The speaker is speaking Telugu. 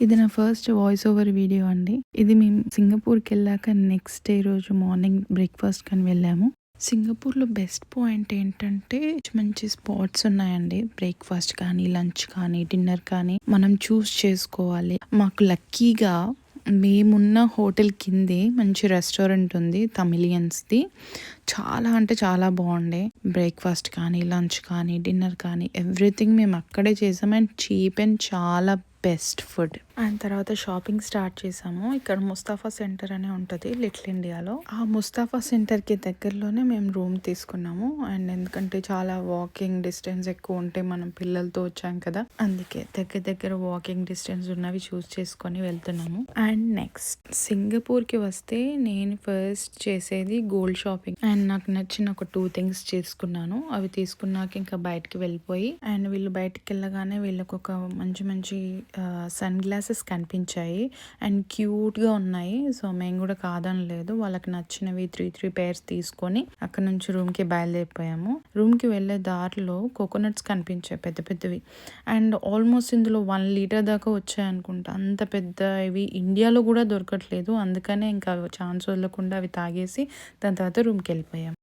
ఇది నా ఫస్ట్ వాయిస్ ఓవర్ వీడియో అండి. ఇది మేము సింగపూర్‌కెళ్ళాక నెక్స్ట్ డే రోజు మార్నింగ్ బ్రేక్‌ఫాస్ట్‌కని వెళ్ళాము. సింగపూర్‌లో బెస్ట్ పాయింట్ ఏంటంటే మంచి స్పాట్స్ ఉన్నాయండి. బ్రేక్‌ఫాస్ట్ కానీ, లంచ్ కానీ, డిన్నర్ కానీ మనం చూస్ చేసుకోవాలి. మాకు లక్కీగా మేమున్న హోటల్ కిందే మంచి రెస్టారెంట్ ఉంది తమిళియన్స్‌ది. చాలా అంటే చాలా బాగుండే. బ్రేక్‌ఫాస్ట్ కానీ, లంచ్ కానీ, డిన్నర్ కానీ ఎవ్రీథింగ్ మేము అక్కడే చేసాం. అండ్ చీప్ అండ్ చాలా బెస్ట్ ఫుడ్. అండ్ తర్వాత షాపింగ్ స్టార్ట్ చేసాము. ఇక్కడ ముస్తాఫా సెంటర్ అనే ఉంటుంది లిటిల్ ఇండియాలో. ఆ ముస్తాఫా సెంటర్కి దగ్గరలోనే మేము రూమ్ తీసుకున్నాము. అండ్ ఎందుకంటే చాలా వాకింగ్ డిస్టెన్స్ ఎక్కువ ఉంటే మనం పిల్లలతో వచ్చాం కదా, అందుకే దగ్గర వాకింగ్ డిస్టెన్స్ ఉన్నవి చూస్ చేసుకొని వెళ్తున్నాము. అండ్ నెక్స్ట్ సింగపూర్కి వస్తే నేను ఫస్ట్ చేసేది గోల్డ్ షాపింగ్. అండ్ నాకు నచ్చిన ఒక 2 థింగ్స్ చేసుకున్నాను. అవి తీసుకున్నాక ఇంకా బయటకి వెళ్ళిపోయి, అండ్ వీళ్ళు బయటకు వెళ్ళగానే వీళ్ళకి ఒక మంచి సన్ గ్లాసెస్ కనిపించాయి అండ్ క్యూట్గా ఉన్నాయి. సో మేము కూడా కాదనలేదు. వాళ్ళకి నచ్చినవి 3 పేర్స్ తీసుకొని అక్కడ నుంచి రూమ్కి బయలుదేరిపోయాము. రూమ్కి వెళ్ళే దారిలో కోకోనట్స్ కనిపించాయి పెద్ద పెద్దవి. అండ్ ఆల్మోస్ట్ ఇందులో 1 లీటర్ దాకా వచ్చాయి అనుకుంటా. అంత పెద్ద ఇవి ఇండియాలో కూడా దొరకట్లేదు. అందుకనే ఇంకా ఛాన్స్ వదలకుండా అవి తాగేసి దాని తర్వాత రూమ్కి వెళ్ళిపోయాం.